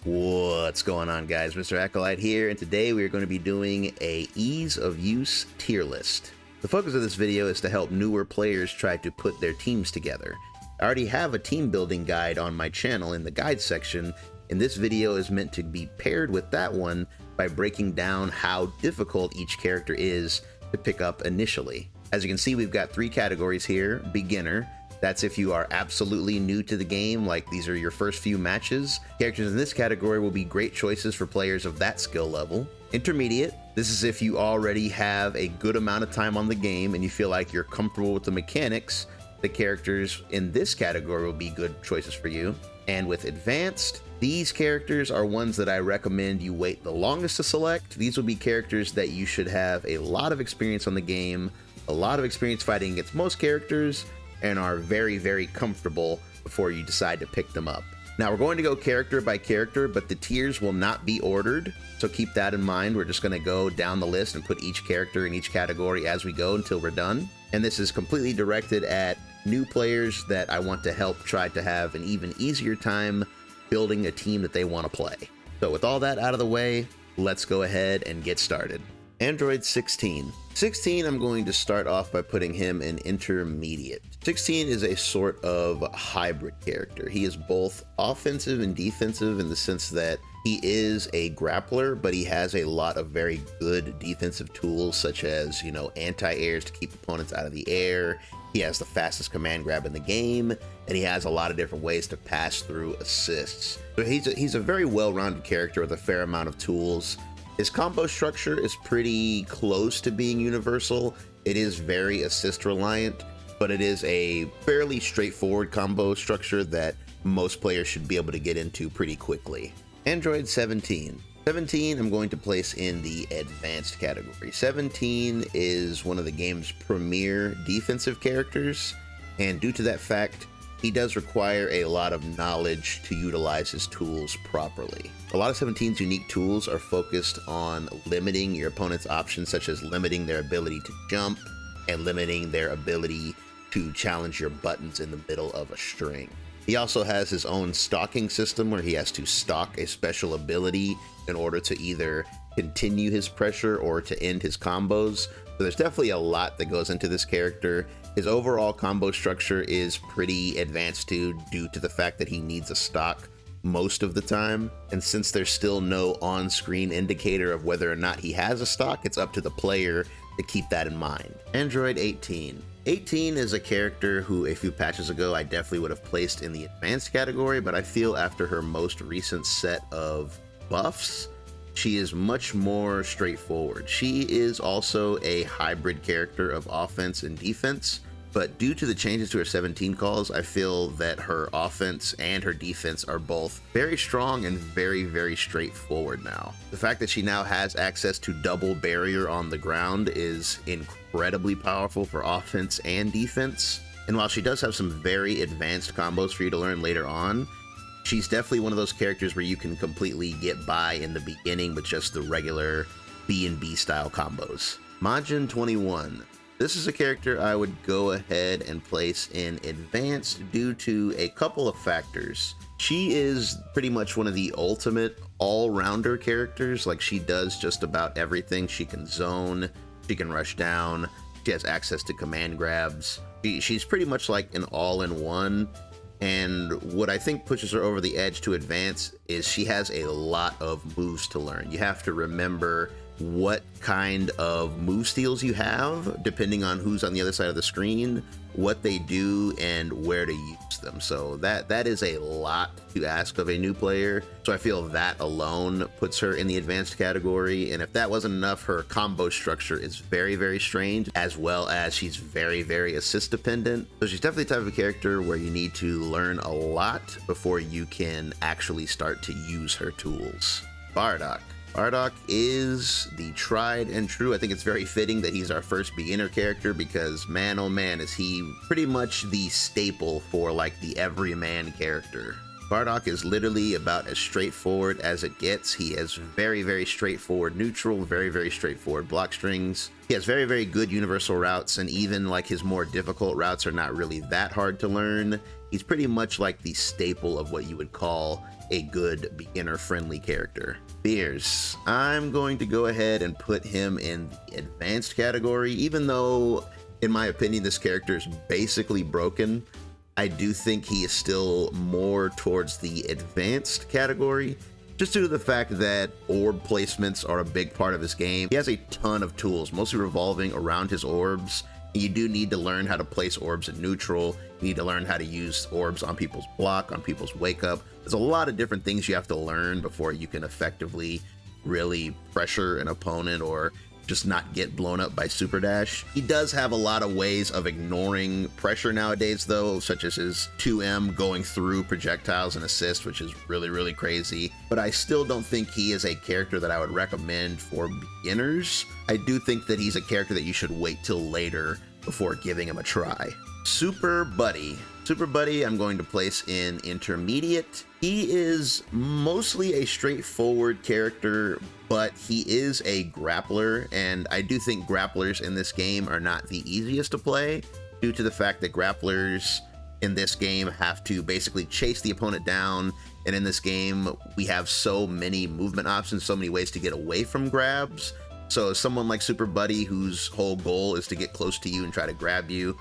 What's going on, guys? Mr. Acolyte here, and today we are going to be doing a ease of use tier list. The focus of this video is to help newer players try to put their teams together. I already have a team building guide on my channel in the guide section, and this video is meant to be paired with that one by breaking down how difficult each character is to pick up initially. As you can see, we've got three categories here. Beginner, that's if you are absolutely new to the game, like these are your first few matches. Characters in this category will be great choices for players of that skill level. Intermediate, this is if you already have a good amount of time on the game and you feel like you're comfortable with the mechanics. The characters in this category will be good choices for you. And with advanced, these characters are ones that I recommend you wait the longest to select. These will be characters that you should have a lot of experience on the game, a lot of experience fighting against most characters, and are very, very comfortable before you decide to pick them up. Now we're going to go character by character, but the tiers will not be ordered, so keep that in mind. We're just going to go down the list and put each character in each category as we go until we're done. And this is completely directed at new players that I want to help try to have an even easier time building a team that they want to play. So with all that out of the way, let's go ahead and get started. Android 16. 16, I'm going to start off by putting him in intermediate. 16 is a sort of hybrid character. He is both offensive and defensive in the sense that he is a grappler, but he has a lot of very good defensive tools, such as, anti-airs to keep opponents out of the air. He has the fastest command grab in the game, and he has a lot of different ways to pass through assists. So he's a very well-rounded character with a fair amount of tools. His combo structure is pretty close to being universal. It is very assist reliant, but it is a fairly straightforward combo structure that most players should be able to get into pretty quickly. Android 17. 17 I'm going to place in the advanced category. 17 is one of the game's premier defensive characters, and due to that fact, he does require a lot of knowledge to utilize his tools properly. A lot of 17's unique tools are focused on limiting your opponent's options, such as limiting their ability to jump and limiting their ability to challenge your buttons in the middle of a string. He also has his own stocking system where he has to stock a special ability in order to either continue his pressure or to end his combos. So there's definitely a lot that goes into this character. His overall combo structure is pretty advanced too, due to the fact that he needs a stock most of the time. And since there's still no on-screen indicator of whether or not he has a stock, it's up to the player to keep that in mind. Android 18. 18 is a character who a few patches ago I definitely would have placed in the advanced category, but I feel after her most recent set of buffs, she is much more straightforward. She is also a hybrid character of offense and defense, but due to the changes to her 17 calls, I feel that her offense and her defense are both very strong and very, very straightforward now. The fact that she now has access to double barrier on the ground is incredibly powerful for offense and defense. And while she does have some very advanced combos for you to learn later on, she's definitely one of those characters where you can completely get by in the beginning with just the regular B&B style combos. Majin 21. This is a character I would go ahead and place in advanced due to a couple of factors. She is pretty much one of the ultimate all-rounder characters. Like, she does just about everything. She can zone, she can rush down, she has access to command grabs. She's pretty much like an all-in-one. And what I think pushes her over the edge to advance is she has a lot of moves to learn. You have to remember what kind of move steals you have, depending on who's on the other side of the screen, what they do, and where to use them. So that is a lot to ask of a new player. So I feel that alone puts her in the advanced category. And if that wasn't enough, her combo structure is very, very strange, as well as she's very, very assist dependent. So she's definitely the type of character where you need to learn a lot before you can actually start to use her tools. Bardock. Bardock is the tried and true. I think it's very fitting that he's our first beginner character because, man, oh man, is he pretty much the staple for like the everyman character. Bardock is literally about as straightforward as it gets. He has very, very straightforward neutral, very, very straightforward block strings. He has very, very good universal routes, and even like his more difficult routes are not really that hard to learn. He's pretty much like the staple of what you would call a good beginner-friendly character. Beerus, I'm going to go ahead and put him in the advanced category, even though, in my opinion, this character is basically broken. I do think he is still more towards the advanced category, just due to the fact that orb placements are a big part of his game. He has a ton of tools, mostly revolving around his orbs. You do need to learn how to place orbs in neutral. You need to learn how to use orbs on people's block, on people's wake up. There's a lot of different things you have to learn before you can effectively really pressure an opponent or just not get blown up by Super Dash. He does have a lot of ways of ignoring pressure nowadays though, such as his 2M going through projectiles and assist, which is really, really crazy. But I still don't think he is a character that I would recommend for beginners. I do think that he's a character that you should wait till later before giving him a try. Super Buddy. Super Buddy I'm going to place in intermediate. He is mostly a straightforward character, but he is a grappler, and I do think grapplers in this game are not the easiest to play due to the fact that grapplers in this game have to basically chase the opponent down, and in this game we have so many movement options, so many ways to get away from grabs. So someone like Super Buddy, whose whole goal is to get close to you and try to grab you,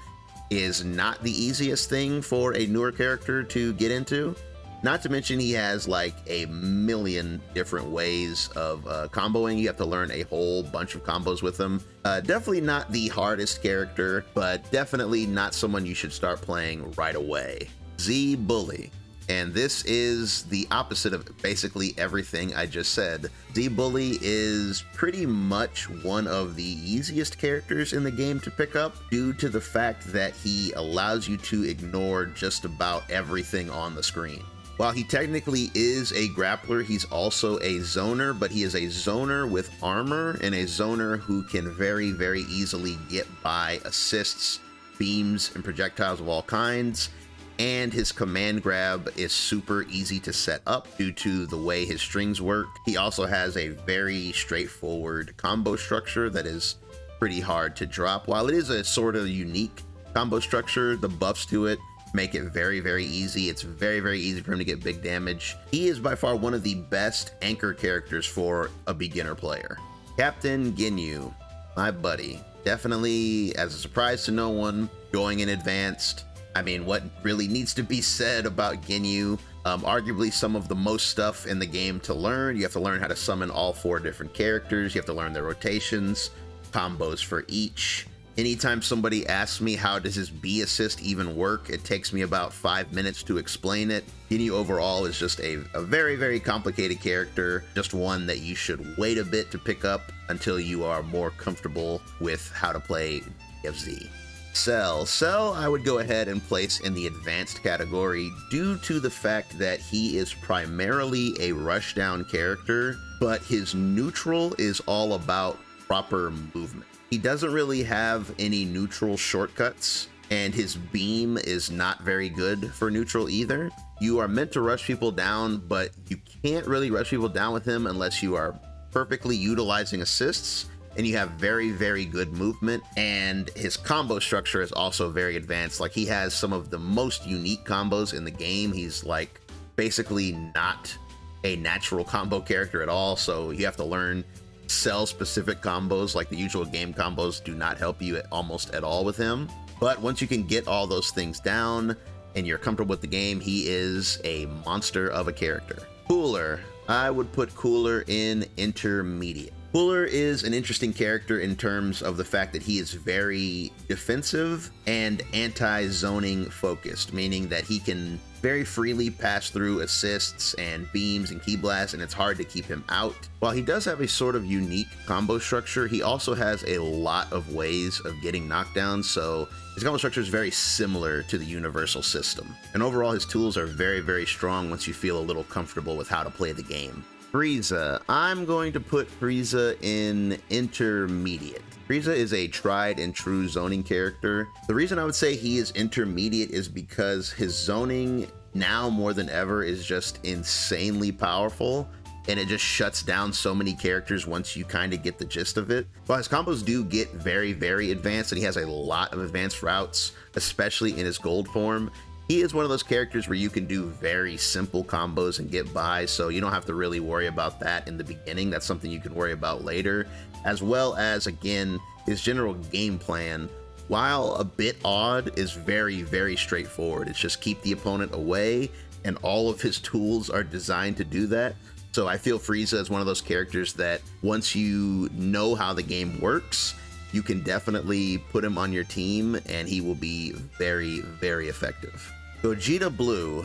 is not the easiest thing for a newer character to get into. Not to mention he has like a million different ways of comboing. You have to learn a whole bunch of combos with him. Definitely not the hardest character, but definitely not someone you should start playing right away. Z Bully. And this is the opposite of basically everything I just said. Z Bully is pretty much one of the easiest characters in the game to pick up due to the fact that he allows you to ignore just about everything on the screen. While he technically is a grappler, he's also a zoner, but he is a zoner with armor and a zoner who can very, very easily get by assists, beams, and projectiles of all kinds. And his command grab is super easy to set up due to the way his strings work. He also has a very straightforward combo structure that is pretty hard to drop. While it is a sort of unique combo structure, the buffs to it make it very, very easy. It's very, very easy for him to get big damage. He is by far one of the best anchor characters for a beginner player. Captain Ginyu, my buddy. Definitely, as a surprise to no one, going in advanced. I mean, what really needs to be said about Ginyu? Arguably some of the most stuff in the game to learn. You have to learn how to summon all 4 different characters. You have to learn their rotations, combos for each. Anytime somebody asks me how does his B assist even work, it takes me about 5 minutes to explain it. Ginyu overall is just a very, very complicated character, just one that you should wait a bit to pick up until you are more comfortable with how to play DBFZ. Cell I would go ahead and place in the advanced category due to the fact that he is primarily a rushdown character, but his neutral is all about proper movement. He doesn't really have any neutral shortcuts, and his beam is not very good for neutral either. You are meant to rush people down, but you can't really rush people down with him unless you are perfectly utilizing assists and you have very, very good movement. And his combo structure is also very advanced. Like, he has some of the most unique combos in the game. He's like basically not a natural combo character at all, so you have to learn Cell specific combos. Like, the usual game combos do not help you almost at all with him. But once you can get all those things down and you're comfortable with the game, he is a monster of a character. Cooler, I would put Cooler in intermediate. Cooler is an interesting character in terms of the fact that he is very defensive and anti-zoning focused, meaning that he can very freely pass through assists and beams and ki blasts, and it's hard to keep him out. While he does have a sort of unique combo structure, he also has a lot of ways of getting knockdowns, so his combo structure is very similar to the universal system. And overall, his tools are very, very strong once you feel a little comfortable with how to play the game. Freeza. I'm going to put Freeza in intermediate. Freeza is a tried and true zoning character. The reason I would say he is intermediate is because his zoning now more than ever is just insanely powerful, and it just shuts down so many characters once you kind of get the gist of it. While his combos do get very, very advanced, and he has a lot of advanced routes, especially in his gold form, he is one of those characters where you can do very simple combos and get by, so you don't have to really worry about that in the beginning. That's something you can worry about later, as well as, again, his general game plan, while a bit odd, is very, very straightforward. It's just keep the opponent away, and all of his tools are designed to do that. So I feel Freeza is one of those characters that once you know how the game works, you can definitely put him on your team and he will be very, very effective. Gogeta Blue.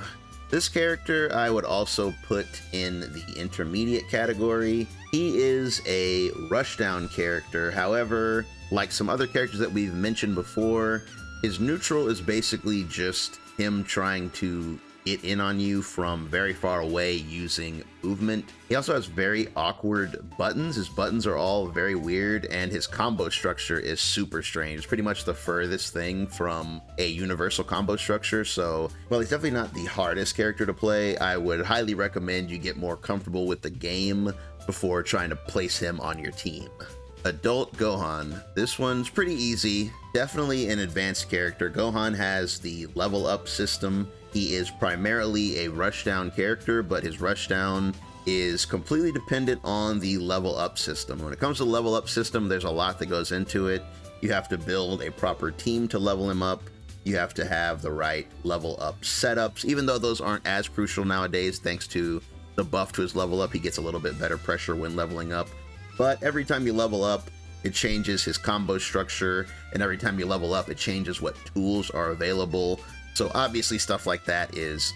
This character I would also put in the intermediate category. He is a rushdown character. However, like some other characters that we've mentioned before, his neutral is basically just him trying to get in on you from very far away using movement. He also has very awkward buttons. His buttons are all very weird, and his combo structure is super strange. It's pretty much the furthest thing from a universal combo structure. So, well, he's definitely not the hardest character to play. I would highly recommend you get more comfortable with the game before trying to place him on your team. Adult Gohan. This one's pretty easy. Definitely an advanced character. Gohan has the level up system. He is primarily a rushdown character, but his rushdown is completely dependent on the level up system. When it comes to the level up system, there's a lot that goes into it. You have to build a proper team to level him up. You have to have the right level up setups, even though those aren't as crucial nowadays. Thanks to the buff to his level up, he gets a little bit better pressure when leveling up. But every time you level up, it changes his combo structure, and every time you level up, it changes what tools are available. So obviously stuff like that is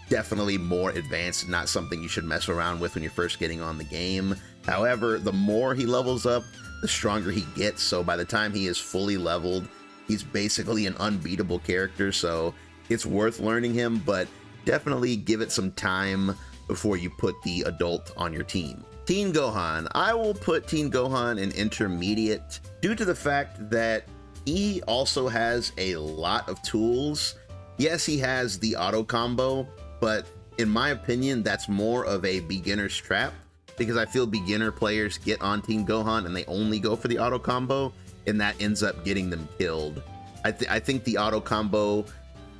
definitely more advanced, not something you should mess around with when you're first getting on the game. However, the more he levels up, the stronger he gets. So by the time he is fully leveled, he's basically an unbeatable character. So it's worth learning him, but definitely give it some time before you put the adult on your team. Teen Gohan. I will put Teen Gohan in intermediate due to the fact that he also has a lot of tools. Yes, he has the auto combo, but in my opinion, that's more of a beginner's trap, because I feel beginner players get on Teen Gohan and they only go for the auto combo, and that ends up getting them killed. I think the auto combo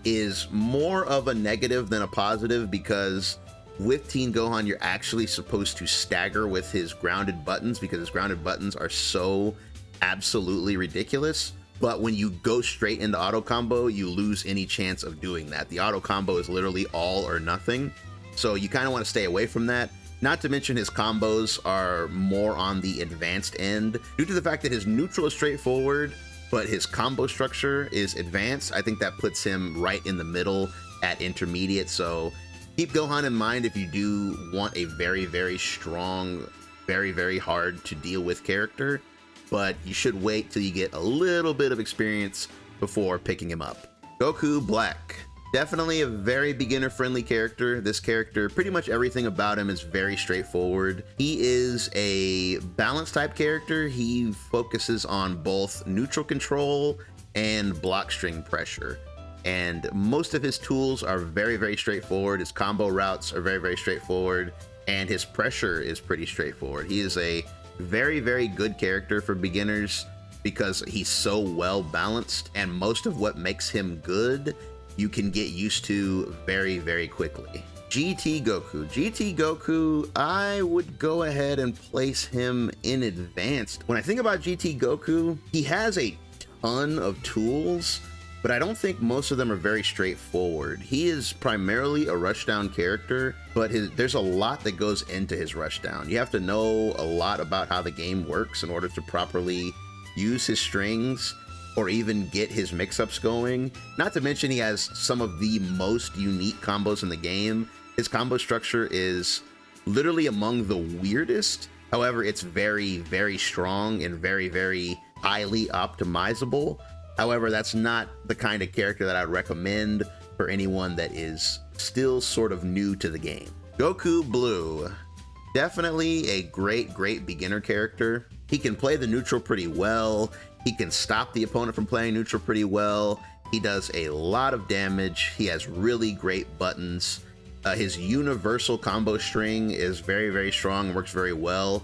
is more of a negative than a positive, because with Teen Gohan, you're actually supposed to stagger with his grounded buttons, because his grounded buttons are so absolutely ridiculous. But when you go straight into auto combo, you lose any chance of doing that. The auto combo is literally all or nothing. So you kind of want to stay away from that. Not to mention his combos are more on the advanced end. Due to the fact that his neutral is straightforward, but his combo structure is advanced, I think that puts him right in the middle at intermediate. So keep Gohan in mind if you do want a very, very strong, very, very hard to deal with character. But you should wait till you get a little bit of experience before picking him up. Goku Black. Definitely a very beginner-friendly character. This character, pretty much everything about him is very straightforward. He is a balance type character. He focuses on both neutral control and block string pressure. And most of his tools are very, very straightforward. His combo routes are very, very straightforward. And his pressure is pretty straightforward. He is a very, very good character for beginners because he's so well balanced, and most of what makes him good you can get used to very, very quickly. GT Goku. GT Goku, I would go ahead and place him in advanced. When I think about GT Goku, he has a ton of tools, but I don't think most of them are very straightforward. He is primarily a rushdown character, but there's a lot that goes into his rushdown. You have to know a lot about how the game works in order to properly use his strings or even get his mix-ups going. Not to mention he has some of the most unique combos in the game. His combo structure is literally among the weirdest. However, it's very, very strong and very, very highly optimizable. However, that's not the kind of character that I'd recommend for anyone that is still sort of new to the game. Goku Blue. Definitely a great, great beginner character. He can play the neutral pretty well. He can stop the opponent from playing neutral pretty well. He does a lot of damage. He has really great buttons. His universal combo string is very, very strong and works very well.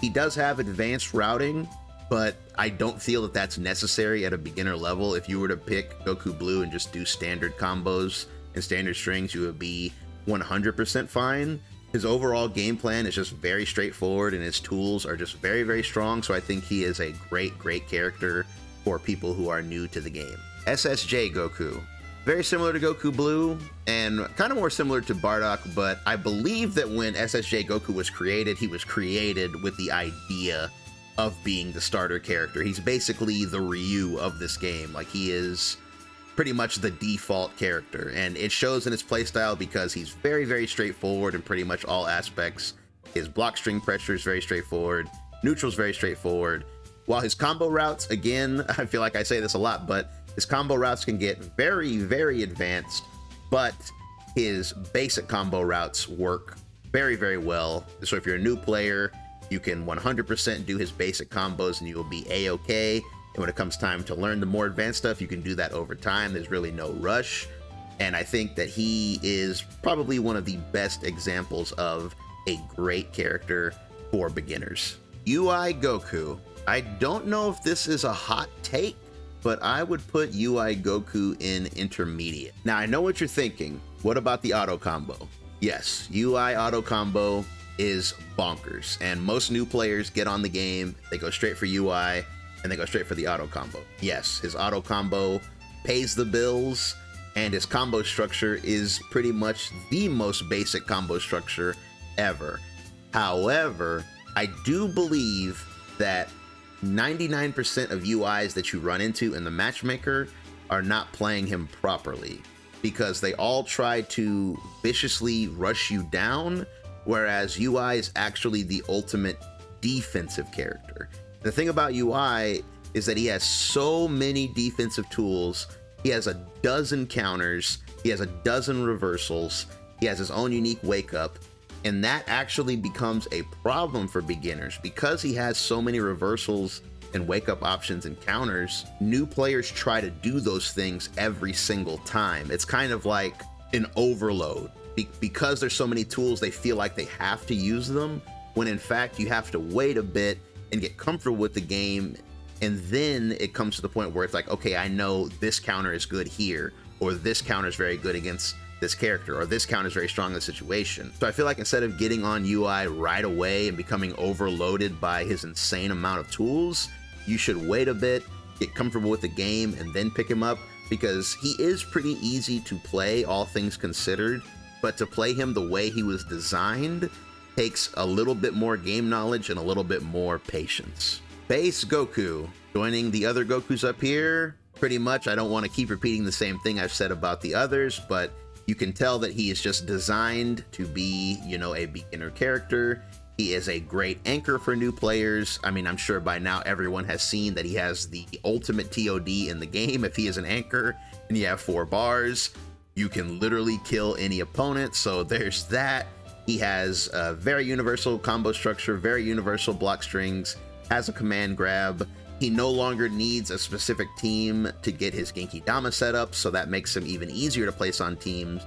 He does have advanced routing, but I don't feel that that's necessary at a beginner level. If you were to pick Goku Blue and just do standard combos and standard strings, you would be 100% fine. His overall game plan is just very straightforward, and his tools are just very, very strong. So I think he is a great, great character for people who are new to the game. SSJ Goku. Very similar to Goku Blue and kind of more similar to Bardock, but I believe that when SSJ Goku was created, he was created with the idea of being the starter character. He's basically the Ryu of this game. Like, he is pretty much the default character, and it shows in his playstyle because he's very, very straightforward in pretty much all aspects. His block string pressure is very straightforward. Neutral is very straightforward. While his combo routes, again, I feel like I say this a lot, but his combo routes can get very, very advanced, but his basic combo routes work very, very well. So if you're a new player, you can 100% do his basic combos and you will be a-okay. And when it comes time to learn the more advanced stuff, you can do that over time. There's really no rush. And I think that he is probably one of the best examples of a great character for beginners. UI Goku. I don't know if this is a hot take, but I would put UI Goku in intermediate. Now, I know what you're thinking. What about the auto combo? Yes, UI auto combo is bonkers, and most new players get on the game, they go straight for UI, and they go straight for the auto combo. Yes, his auto combo pays the bills, and his combo structure is pretty much the most basic combo structure ever. However, I do believe that 99% of UIs that you run into in the matchmaker are not playing him properly, because they all try to viciously rush you down, whereas UI is actually the ultimate defensive character. The thing about UI is that he has so many defensive tools. He has a dozen counters, he has a dozen reversals, he has his own unique wake up, and that actually becomes a problem for beginners because he has so many reversals and wake up options and counters. New players try to do those things every single time. It's kind of like an overload. Because there's so many tools, they feel like they have to use them, when in fact you have to wait a bit and get comfortable with the game, and then it comes to the point where it's like, okay, I know this counter is good here, or this counter is very good against this character, or this counter is very strong in this situation. So I feel like instead of getting on UI right away and becoming overloaded by his insane amount of tools, you should wait a bit, get comfortable with the game, and then pick him up, because he is pretty easy to play, all things considered, but to play him the way he was designed takes a little bit more game knowledge and a little bit more patience. Base Goku. Joining the other Gokus up here, pretty much, I don't want to keep repeating the same thing I've said about the others, but you can tell that he is just designed to be, you know, a beginner character. He is a great anchor for new players. I mean, I'm sure by now everyone has seen that he has the ultimate TOD in the game. If he is an anchor and you have 4 bars, you can literally kill any opponent. So there's that. He has a very universal combo structure, very universal block strings, has a command grab. He no longer needs a specific team to get his Genki Dama set up, so that makes him even easier to place on teams.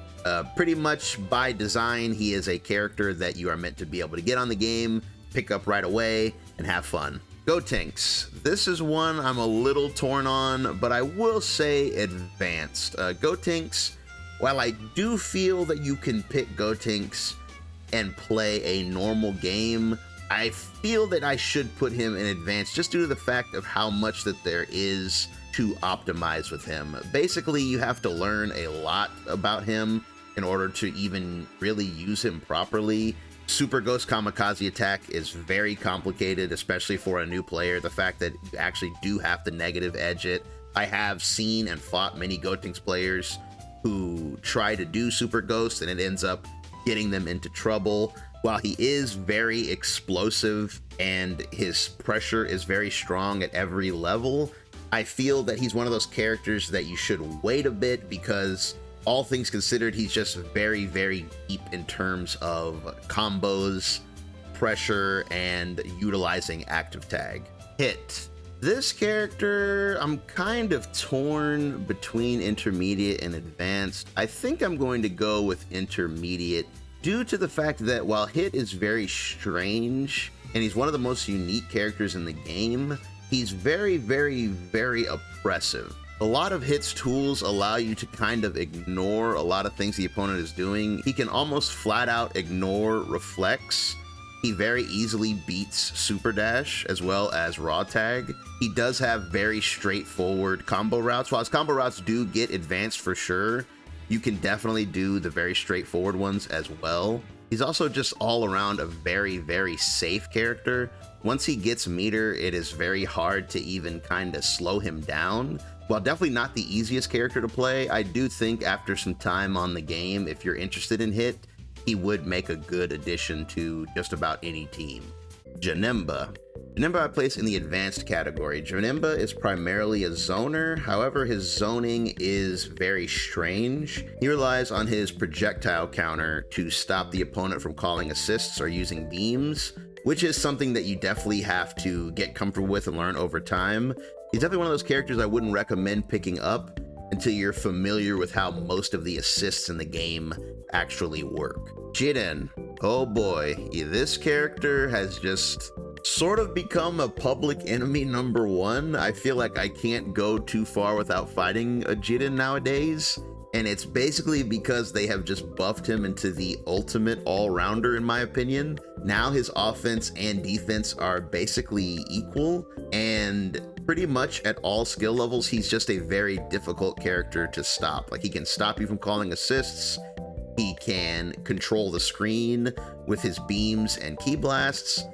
Pretty much by design, he is a character that you are meant to be able to get on the game, pick up right away, and have fun. Gotenks. This is one I'm a little torn on, but I will say advanced. Gotenks, while I do feel that you can pick Gotenks and play a normal game, I feel that I should put him in advanced just due to the fact of how much that there is to optimize with him. Basically, you have to learn a lot about him in order to even really use him properly. Super Ghost Kamikaze attack is very complicated, especially for a new player. The fact that you actually do have to negative edge it. I have seen and fought many Gotenks players who try to do Super Ghost and it ends up getting them into trouble. While he is very explosive and his pressure is very strong at every level, I feel that he's one of those characters that you should wait a bit, because all things considered, he's just very, very deep in terms of combos, pressure, and utilizing active tag. Hit. This character, I'm kind of torn between intermediate and advanced. I think I'm going to go with intermediate due to the fact that while Hit is very strange and he's one of the most unique characters in the game, he's very, very, very oppressive. A lot of Hit's tools allow you to kind of ignore a lot of things the opponent is doing. He can almost flat out ignore reflex. He very easily beats Super Dash as well as Raw Tag. He does have very straightforward combo routes. While his combo routes do get advanced for sure, you can definitely do the very straightforward ones as well. He's also just all around a very, very safe character. Once he gets meter, it is very hard to even kind of slow him down. While definitely not the easiest character to play, I do think after some time on the game, if you're interested in Hit, he would make a good addition to just about any team. Janemba. Janemba I place in the advanced category. Janemba is primarily a zoner, however his zoning is very strange. He relies on his projectile counter to stop the opponent from calling assists or using beams, which is something that you definitely have to get comfortable with and learn over time. He's definitely one of those characters I wouldn't recommend picking up until you're familiar with how most of the assists in the game actually work. Jiren, oh boy, this character has just sort of become a public enemy number one. I feel like I can't go too far without fighting a Jiren nowadays, and it's basically because they have just buffed him into the ultimate all-rounder in my opinion. Now his offense and defense are basically equal, and pretty much at all skill levels, he's just a very difficult character to stop. Like, he can stop you from calling assists, he can control the screen with his beams and key blasts,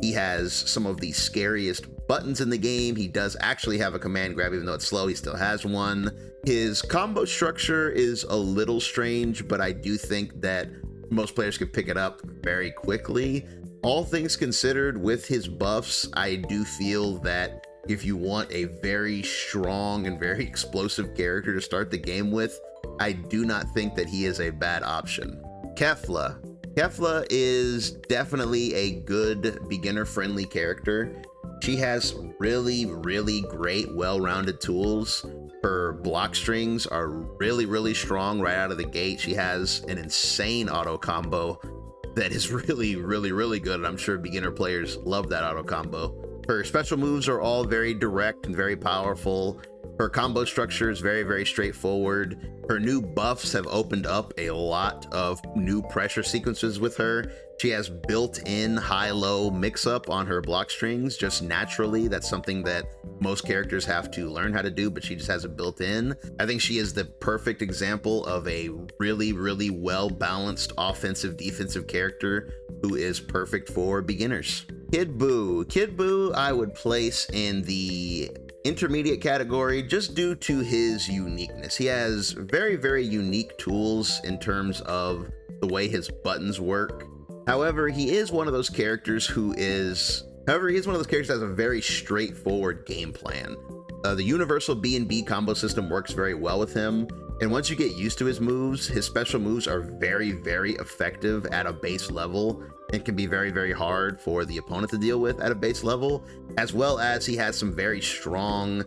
he has some of the scariest buttons in the game, he does actually have a command grab, even though it's slow, he still has one. His combo structure is a little strange, but I do think that most players can pick it up very quickly. All things considered, with his buffs, I do feel that if you want a very strong and very explosive character to start the game with, I do not think that he is a bad option. Kefla. Kefla is definitely a good beginner-friendly character. She has really, really great, well-rounded tools. Her block strings are really, really strong right out of the gate. She has an insane auto combo that is really, really, really good, and I'm sure beginner players love that auto combo. Her special moves are all very direct and very powerful. Her combo structure is very, very straightforward. Her new buffs have opened up a lot of new pressure sequences with her. She has built-in high-low mix-up on her block strings just naturally. That's something that most characters have to learn how to do, but she just has it built in. I think she is the perfect example of a really, really well-balanced offensive-defensive character who is perfect for beginners. Kid Buu. Kid Buu I would place in the intermediate category just due to his uniqueness. He has very, very unique tools in terms of the way his buttons work. However, he is one of those characters who has a very straightforward game plan. The universal B&B combo system works very well with him, and once you get used to his moves, his special moves are very, very effective at a base level and can be very, very hard for the opponent to deal with at a base level, as well as he has some very strong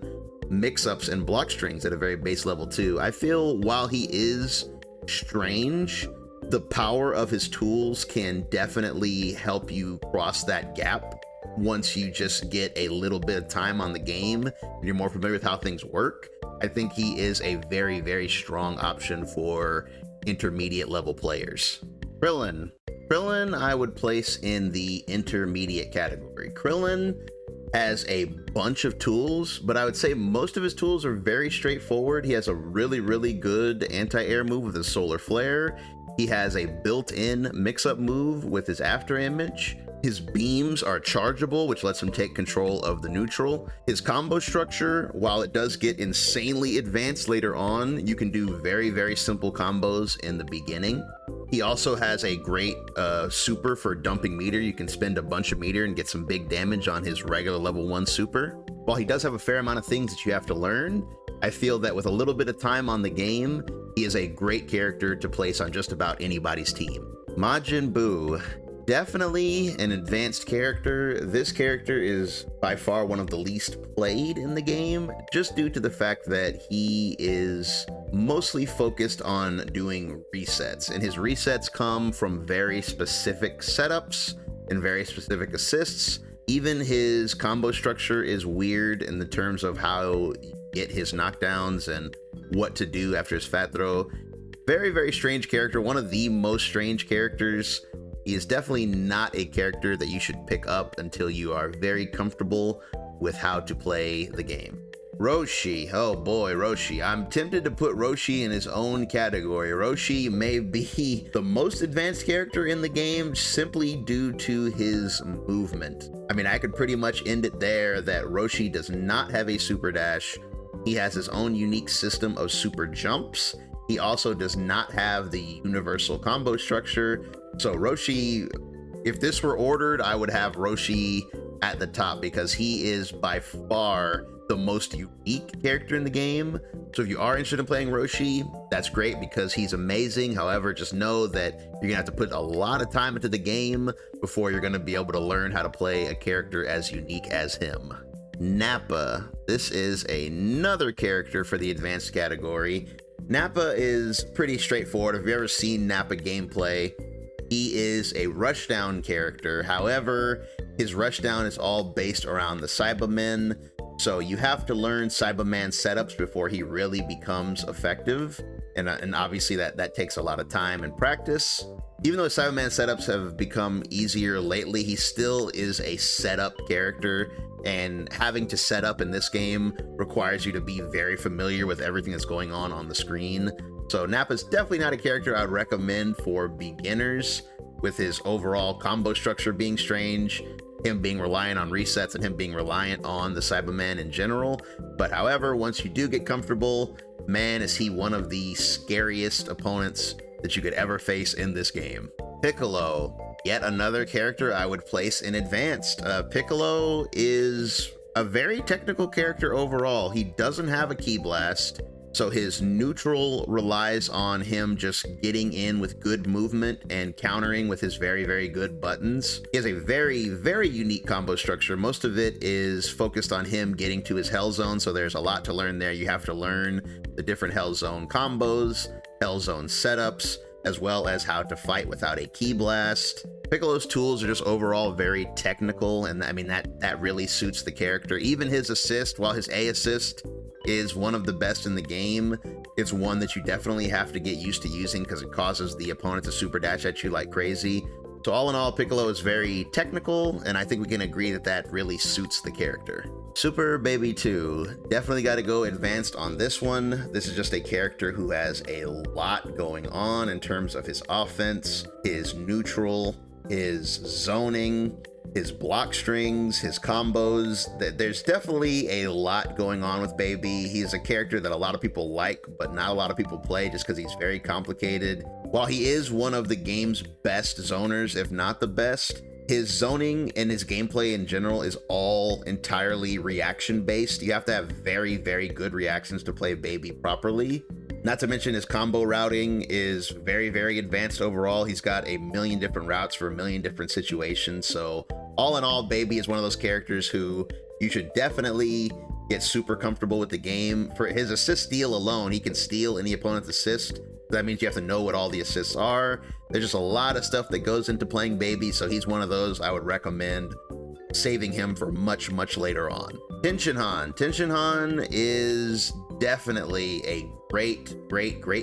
mix-ups and block strings at a very base level too. I feel while he is strange, the power of his tools can definitely help you cross that gap once you just get a little bit of time on the game and you're more familiar with how things work. I think he is a very, very strong option for intermediate level players. Krillin. Krillin I would place in the intermediate category. Krillin has a bunch of tools, but I would say most of his tools are very straightforward. He has a really, really good anti-air move with his solar flare. He has a built-in mix-up move with his after image. His beams are chargeable, which lets him take control of the neutral. His combo structure, while it does get insanely advanced later on, you can do very, very simple combos in the beginning. He also has a great super for dumping meter. You can spend a bunch of meter and get some big damage on his regular level 1 super. While he does have a fair amount of things that you have to learn, I feel that with a little bit of time on the game, he is a great character to place on just about anybody's team. Majin Buu. Definitely an advanced character. This character is by far one of the least played in the game, just due to the fact that he is mostly focused on doing resets, and his resets come from very specific setups and very specific assists. Even his combo structure is weird in the terms of how you get his knockdowns and what to do after his fat throw. Very, very strange character. One of the most strange characters. He is definitely not a character that you should pick up until you are very comfortable with how to play the game. Roshi, oh boy, Roshi. I'm tempted to put Roshi in his own category. Roshi may be the most advanced character in the game simply due to his movement. I mean, I could pretty much end it there that Roshi does not have a super dash. He has his own unique system of super jumps. He also does not have the universal combo structure. So Roshi, if this were ordered, I would have Roshi at the top because he is by far the most unique character in the game. So if you are interested in playing Roshi, that's great because he's amazing. However, just know that you're gonna have to put a lot of time into the game before you're gonna be able to learn how to play a character as unique as him. Nappa. This is another character for the advanced category. Nappa is pretty straightforward. If you've ever seen Nappa gameplay, he is a rushdown character. However, his rushdown is all based around the Cybermen, so you have to learn Cyberman setups before he really becomes effective, and obviously that takes a lot of time and practice. Even though Cyberman setups have become easier lately, he still is a setup character, and having to set up in this game requires you to be very familiar with everything that's going on the screen. So Nappa's definitely not a character I'd recommend for beginners, with his overall combo structure being strange, him being reliant on resets, and him being reliant on the Cyberman in general. But however, once you do get comfortable, man, is he one of the scariest opponents that you could ever face in this game. Piccolo, yet another character I would place in advanced. Piccolo is a very technical character overall. He doesn't have a ki blast, so his neutral relies on him just getting in with good movement and countering with his very, very good buttons. He has a very, very unique combo structure. Most of it is focused on him getting to his Hell Zone, so there's a lot to learn there. You have to learn the different Hell Zone combos, Hell Zone setups, as well as how to fight without a ki blast. Piccolo's tools are just overall very technical, and I mean that really suits the character. Even his assist, while his A assist is one of the best in the game, it's one that you definitely have to get used to using because it causes the opponent to super dash at you like crazy. So all in all, Piccolo is very technical, and I think we can agree that that really suits the character. Super Baby 2, definitely got to go advanced on this one. This is just a character who has a lot going on in terms of his offense, his neutral, his zoning, his block strings, his combos. There's definitely a lot going on with Baby. He's a character that a lot of people like, but not a lot of people play just because he's very complicated. While he is one of the game's best zoners, if not the best, his zoning and his gameplay in general is all entirely reaction based. You have to have very, very good reactions to play Baby properly. Not to mention his combo routing is very, very advanced overall. He's got a million different routes for a million different situations. So all in all, Baby is one of those characters who you should definitely get super comfortable with the game. For his assist steal alone, he can steal any opponent's assist. That means you have to know what all the assists are. There's just a lot of stuff that goes into playing Baby, so he's one of those I would recommend saving him for much, much later on. Tenshinhan. Tenshinhan is definitely a great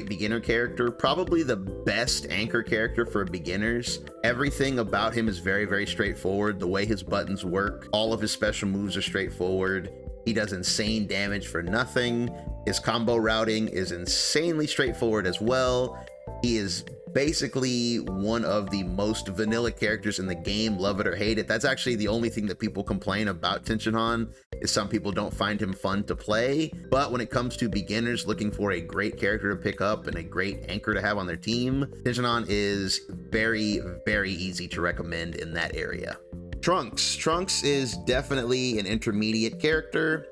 beginner character. Probably the best anchor character for beginners. Everything about him is very, very straightforward. The way his buttons work, all of his special moves are straightforward. He does insane damage for nothing. His combo routing is insanely straightforward as well. He is basically one of the most vanilla characters in the game, love it or hate it. That's actually the only thing that people complain about Tenshinhan, is some people don't find him fun to play. But when it comes to beginners looking for a great character to pick up and a great anchor to have on their team, Tenshinhan is very, very easy to recommend in that area. Trunks is definitely an intermediate character.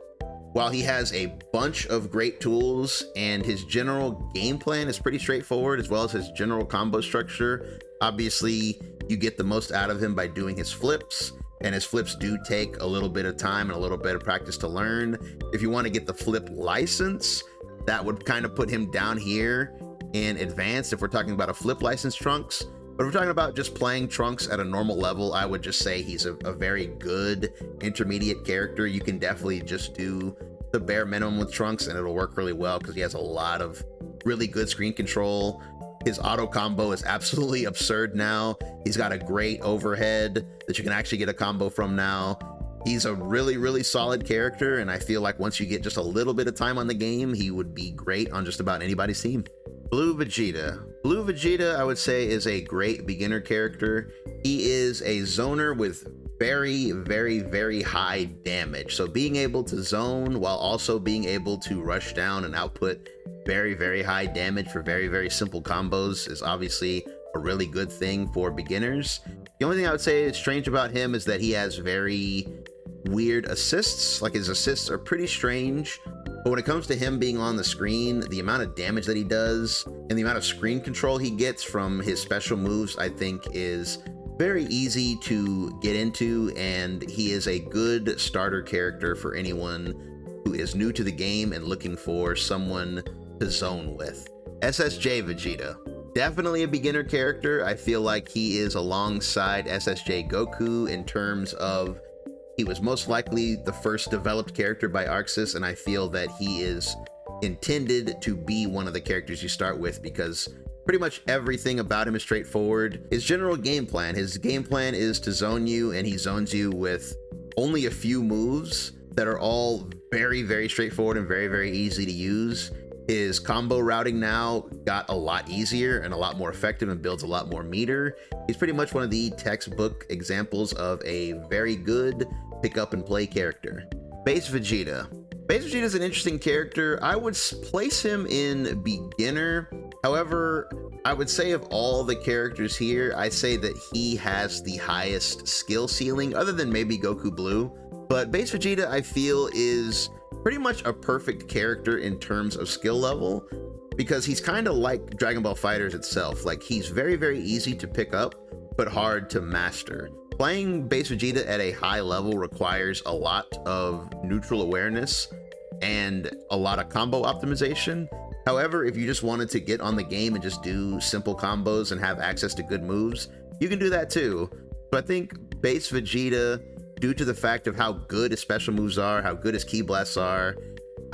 While he has a bunch of great tools and his general game plan is pretty straightforward, as well as his general combo structure, obviously you get the most out of him by doing his flips, and his flips do take a little bit of time and a little bit of practice to learn. If you want to get the flip license, that would kind of put him down here in advanced if we're talking about a flip license Trunks. But if we're talking about just playing Trunks at a normal level, I would just say he's a very good intermediate character. You can definitely just do the bare minimum with Trunks and it'll work really well because he has a lot of really good screen control. His auto combo is absolutely absurd now. He's got a great overhead that you can actually get a combo from now. He's a really, really solid character, and I feel like once you get just a little bit of time on the game, he would be great on just about anybody's team. Blue Vegeta. Blue Vegeta, I would say, is a great beginner character. He is a zoner with very, very, very high damage. So being able to zone while also being able to rush down and output very, very high damage for very, very simple combos is obviously a really good thing for beginners. The only thing I would say is strange about him is that he has very weird assists. Like, his assists are pretty strange, but when it comes to him being on the screen, the amount of damage that he does and the amount of screen control he gets from his special moves, I think is very easy to get into, and he is a good starter character for anyone who is new to the game and looking for someone to zone with. SSJ Vegeta. Definitely a beginner character. I feel like he is alongside SSJ Goku in terms of he was most likely the first developed character by Arxis, and I feel that he is intended to be one of the characters you start with because pretty much everything about him is straightforward. His general game plan is to zone you, and he zones you with only a few moves that are all very, very straightforward and very, very easy to use. His combo routing now got a lot easier and a lot more effective and builds a lot more meter. He's pretty much one of the textbook examples of a very good pick up and play character. Base Vegeta. Base Vegeta is an interesting character. I would place him in beginner. However, I would say of all the characters here, I say that he has the highest skill ceiling, other than maybe Goku Blue. But Base Vegeta, I feel, is pretty much a perfect character in terms of skill level, because he's kind of like Dragon Ball FighterZ itself. Like, he's very, very easy to pick up, but hard to master. Playing Base Vegeta at a high level requires a lot of neutral awareness and a lot of combo optimization. However, if you just wanted to get on the game and just do simple combos and have access to good moves, you can do that too. So I think Base Vegeta, due to the fact of how good his special moves are, how good his ki blasts are,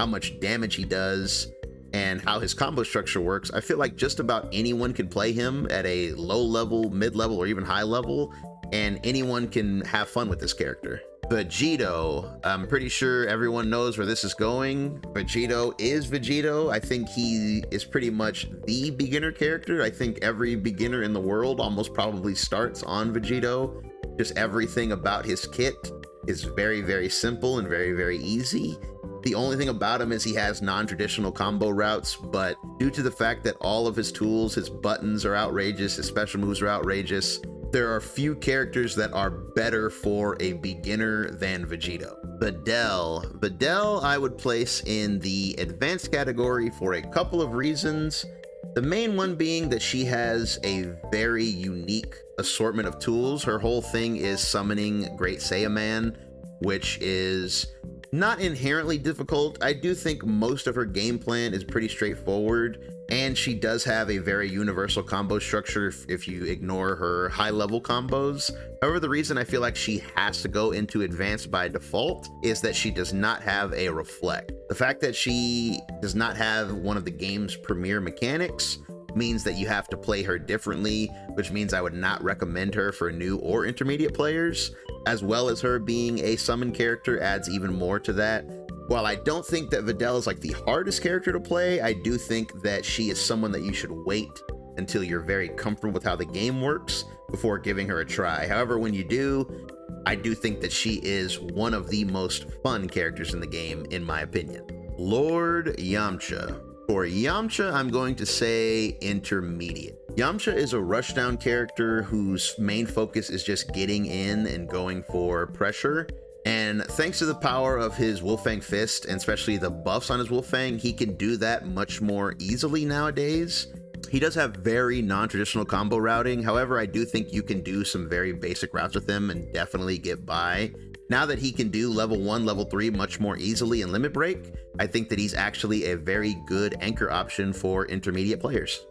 how much damage he does, and how his combo structure works, I feel like just about anyone can play him at a low level, mid level, or even high level, and anyone can have fun with this character. Vegetto. I'm pretty sure everyone knows where this is going. Vegetto is Vegetto. I think he is pretty much the beginner character. I think every beginner in the world almost probably starts on Vegetto. Just everything about his kit is very, very simple and very, very easy. The only thing about him is he has non-traditional combo routes, but due to the fact that all of his tools, his buttons are outrageous, his special moves are outrageous, there are few characters that are better for a beginner than Vegetto. Videl. Videl I would place in the advanced category for a couple of reasons. The main one being that she has a very unique assortment of tools. Her whole thing is summoning Great Saiyaman, which is not inherently difficult. I do think most of her game plan is pretty straightforward, and she does have a very universal combo structure if you ignore her high level combos. However, the reason I feel like she has to go into advanced by default is that she does not have a reflect. The fact that she does not have one of the game's premier mechanics means that you have to play her differently, which means I would not recommend her for new or intermediate players, as well as her being a summon character adds even more to that. While I don't think that Videl is like the hardest character to play, I do think that she is someone that you should wait until you're very comfortable with how the game works before giving her a try. However, when you do, I do think that she is one of the most fun characters in the game, in my opinion. Lord Yamcha. For Yamcha, I'm going to say intermediate. Yamcha is a rushdown character whose main focus is just getting in and going for pressure. And thanks to the power of his Wolfang Fist, and especially the buffs on his Wolfang, he can do that much more easily nowadays. He does have very non-traditional combo routing. However, I do think you can do some very basic routes with him and definitely get by. Now that he can do level 1, level 3 much more easily in Limit Break, I think that he's actually a very good anchor option for intermediate players.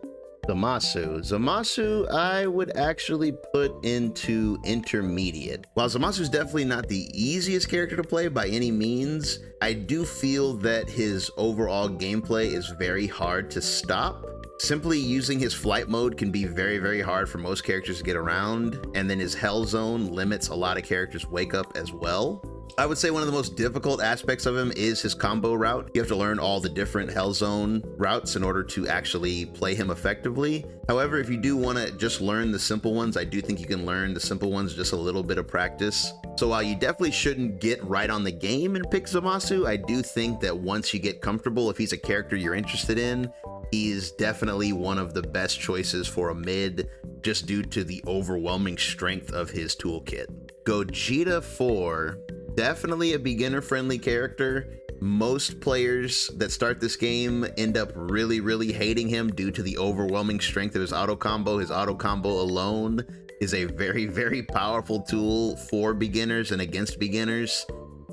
Zamasu, I would actually put into intermediate. While Zamasu's definitely not the easiest character to play by any means, I do feel that his overall gameplay is very hard to stop. Simply using his flight mode can be very, very hard for most characters to get around, and then his Hell Zone limits a lot of characters' wake up as well. I would say one of the most difficult aspects of him is his combo route. You have to learn all the different Hell Zone routes in order to actually play him effectively. However, if you do want to just learn the simple ones, I do think you can learn the simple ones with just a little bit of practice. So while you definitely shouldn't get right on the game and pick Zamasu, I do think that once you get comfortable, if he's a character you're interested in, he's definitely one of the best choices for a mid, just due to the overwhelming strength of his toolkit. Gogeta 4. Definitely a beginner-friendly character. Most players that start this game end up really, really hating him due to the overwhelming strength of his auto combo. His auto combo alone is a very, very powerful tool for beginners and against beginners.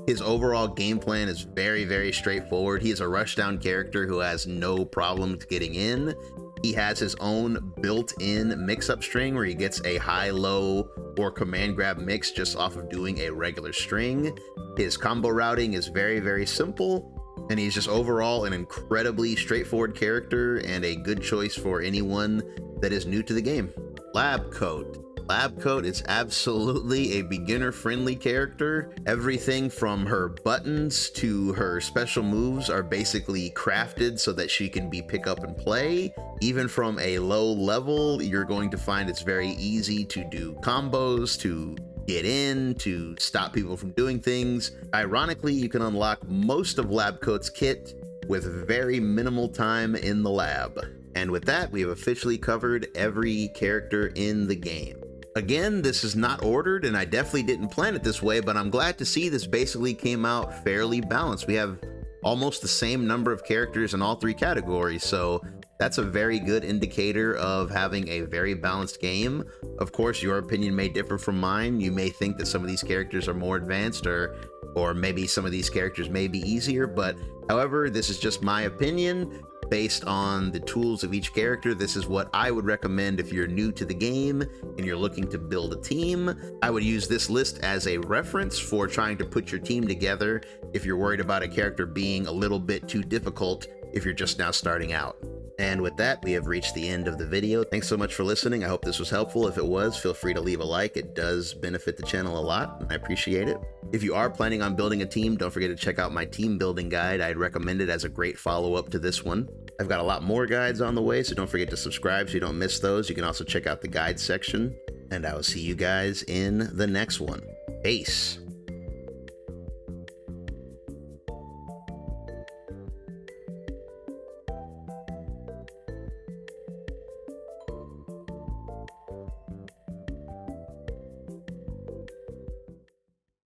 His overall game plan is very, very straightforward. He is a rushdown character who has no problems getting in. He has his own built-in mix-up string where he gets a high-low or command grab mix just off of doing a regular string. His combo routing is very, very simple, and he's just overall an incredibly straightforward character and a good choice for anyone that is new to the game. Labcoat. Labcoat is absolutely a beginner-friendly character. Everything from her buttons to her special moves are basically crafted so that she can be pick up and play. Even from a low level, you're going to find it's very easy to do combos, to get in, to stop people from doing things. Ironically, you can unlock most of Labcoat's kit with very minimal time in the lab. And with that, we have officially covered every character in the game. Again, this is not ordered, and I definitely didn't plan it this way, but I'm glad to see this basically came out fairly balanced. We have almost the same number of characters in all three categories, so that's a very good indicator of having a very balanced game. Of course, your opinion may differ from mine. You may think that some of these characters are more advanced, or maybe some of these characters may be easier, but however, this is just my opinion. Based on the tools of each character, this is what I would recommend if you're new to the game and you're looking to build a team. I would use this list as a reference for trying to put your team together if you're worried about a character being a little bit too difficult if you're just now starting out. And with that, we have reached the end of the video. Thanks so much for listening. I hope this was helpful. If it was, feel free to leave a like. It does benefit the channel a lot, and I appreciate it. If you are planning on building a team, don't forget to check out my team building guide. I'd recommend it as a great follow-up to this one. I've got a lot more guides on the way, so don't forget to subscribe so you don't miss those. You can also check out the guide section, and I will see you guys in the next one. Peace.